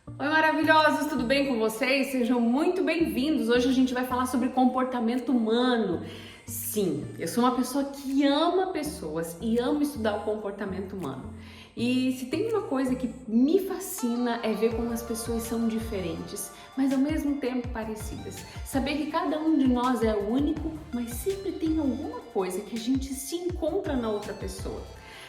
Oi, maravilhosos, tudo bem com vocês? Sejam muito bem-vindos. Hoje a gente vai falar sobre comportamento humano. Sim, eu sou uma pessoa que ama pessoas e amo estudar o comportamento humano. E se tem uma coisa que me fascina é ver como as pessoas são diferentes, mas ao mesmo tempo parecidas. Saber que cada um de nós é único, mas sempre tem alguma coisa que a gente se encontra na outra pessoa.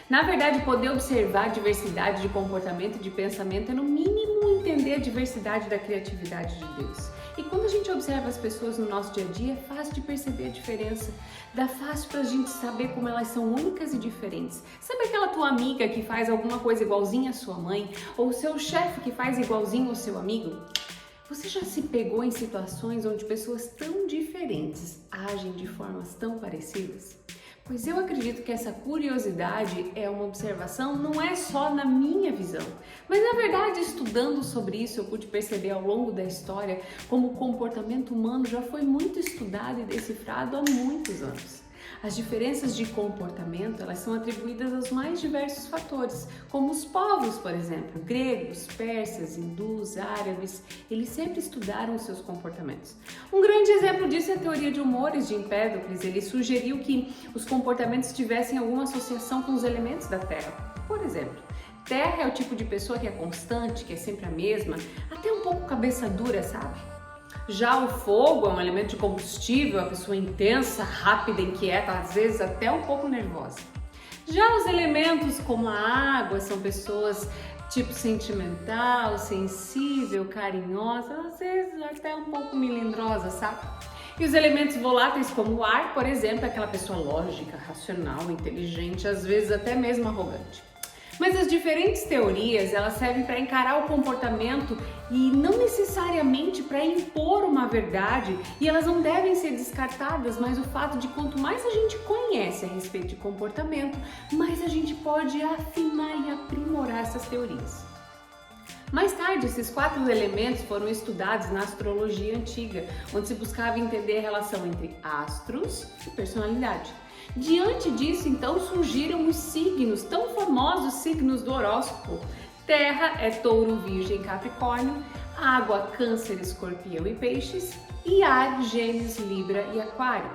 Na verdade, poder observar a diversidade de comportamento e de pensamento é, no mínimo, entender a diversidade da criatividade de Deus. E quando a gente observa as pessoas no nosso dia a dia, é fácil de perceber a diferença. Dá fácil pra gente saber como elas são únicas e diferentes. Sabe aquela tua amiga que faz alguma coisa igualzinha à sua mãe? Ou o seu chefe que faz igualzinho ao seu amigo? Você já se pegou em situações onde pessoas tão diferentes agem de formas tão parecidas? Pois eu acredito que essa curiosidade é uma observação, não é só na minha visão, mas na verdade estudando sobre isso eu pude perceber ao longo da história como o comportamento humano já foi muito estudado e decifrado há muitos anos. As diferenças de comportamento, elas são atribuídas aos mais diversos fatores, como os povos, por exemplo, gregos, persas, hindus, árabes, eles sempre estudaram os seus comportamentos. Um grande exemplo disso é a teoria de humores de Empédocles. Ele sugeriu que os comportamentos tivessem alguma associação com os elementos da Terra. Por exemplo, terra é o tipo de pessoa que é constante, que é sempre a mesma, até um pouco cabeça dura, sabe? Já o fogo é um elemento de combustível, a pessoa intensa, rápida, inquieta, às vezes até um pouco nervosa. Já os elementos como a água são pessoas tipo sentimental, sensível, carinhosa, às vezes até um pouco melindrosa, sabe? E os elementos voláteis como o ar, por exemplo, é aquela pessoa lógica, racional, inteligente, às vezes até mesmo arrogante. Mas as diferentes teorias, elas servem para encarar o comportamento e não necessariamente para impor uma verdade, e elas não devem ser descartadas, mas o fato de quanto mais a gente conhece a respeito de comportamento, mais a gente pode afinar e aprimorar essas teorias. Mais tarde, esses 4 elementos foram estudados na astrologia antiga, onde se buscava entender a relação entre astros e personalidade. Diante disso, então, surgiram os signos, tão famosos signos do horóscopo. Terra é touro, virgem, capricórnio, água, câncer, escorpião e peixes, e ar, gêmeos, libra e aquário.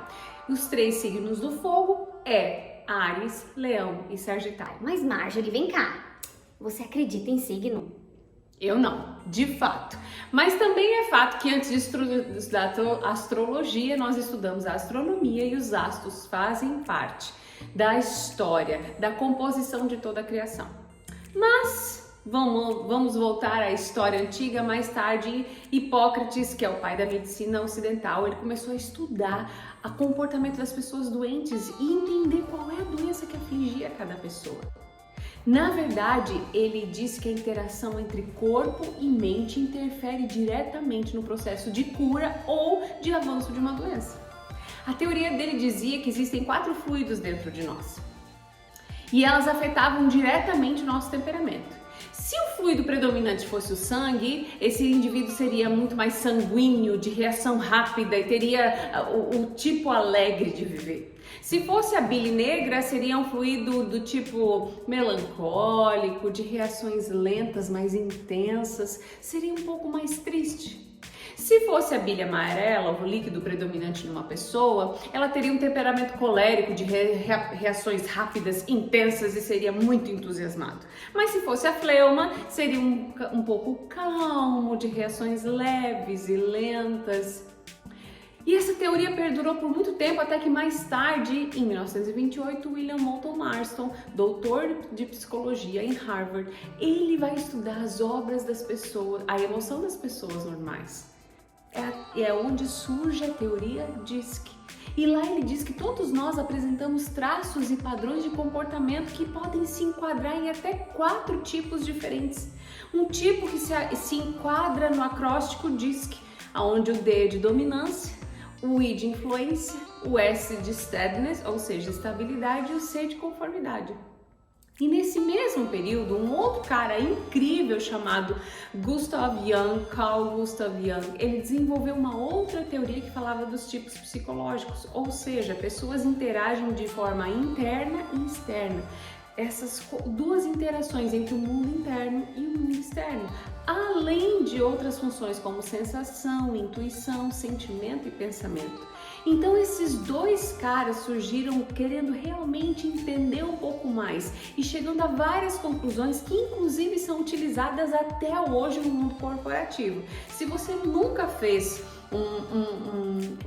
Os 3 signos do fogo é Áries, leão e sagitário. Mas Marjorie, vem cá. Você acredita em signo? Eu não, de fato. Mas também é fato que antes de estudar astrologia, nós estudamos a astronomia e os astros fazem parte da história, da composição de toda a criação. Mas vamos voltar à história antiga. Mais tarde, Hipócrates, que é o pai da medicina ocidental, ele começou a estudar o comportamento das pessoas doentes e entender qual é a doença que afligia cada pessoa. Na verdade, ele diz que a interação entre corpo e mente interfere diretamente no processo de cura ou de avanço de uma doença. A teoria dele dizia que existem 4 fluidos dentro de nós e elas afetavam diretamente o nosso temperamento. Se o fluido predominante fosse o sangue, esse indivíduo seria muito mais sanguíneo, de reação rápida e teria o tipo alegre de viver. Se fosse a bile negra, seria um fluido do tipo melancólico, de reações lentas, mais intensas, seria um pouco mais triste. Se fosse a bile amarela, o líquido predominante numa pessoa, ela teria um temperamento colérico, de reações rápidas, intensas e seria muito entusiasmado. Mas se fosse a fleuma, seria um pouco calmo, de reações leves e lentas. E essa teoria perdurou por muito tempo, até que mais tarde, em 1928, William Moulton Marston, doutor de psicologia em Harvard, ele vai estudar as obras das pessoas, a emoção das pessoas normais. É onde surge a teoria DISC. E lá ele diz que todos nós apresentamos traços e padrões de comportamento que podem se enquadrar em até 4 tipos diferentes. Um tipo que se enquadra no acróstico DISC, onde o D é de dominância, o I de influência, o S de steadiness, ou seja, estabilidade, e o C de conformidade. E nesse mesmo período, um outro cara incrível chamado Carl Gustav Jung, ele desenvolveu uma outra teoria que falava dos tipos psicológicos, ou seja, pessoas interagem de forma interna e externa. Essas 2 interações entre o mundo interno e o mundo externo. além de outras funções como sensação, intuição, sentimento e pensamento. Então esses dois caras surgiram querendo realmente entender um pouco mais e chegando a várias conclusões que inclusive são utilizadas até hoje no mundo corporativo. Se você nunca fez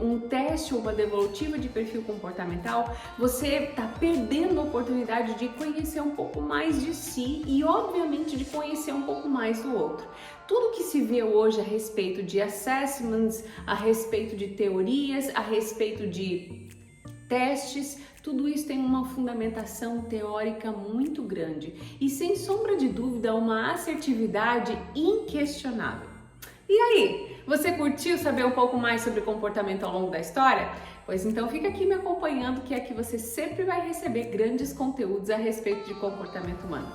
um teste ou uma devolutiva de perfil comportamental, você está perdendo a oportunidade de conhecer um pouco mais de si e, obviamente, de conhecer um pouco mais do outro. Tudo que se vê hoje a respeito de assessments, a respeito de teorias, a respeito de testes, tudo isso tem uma fundamentação teórica muito grande e, sem sombra de dúvida, uma assertividade inquestionável. E aí, você curtiu saber um pouco mais sobre comportamento ao longo da história? Pois então fica aqui me acompanhando, que aqui você sempre vai receber grandes conteúdos a respeito de comportamento humano.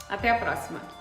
Até a próxima!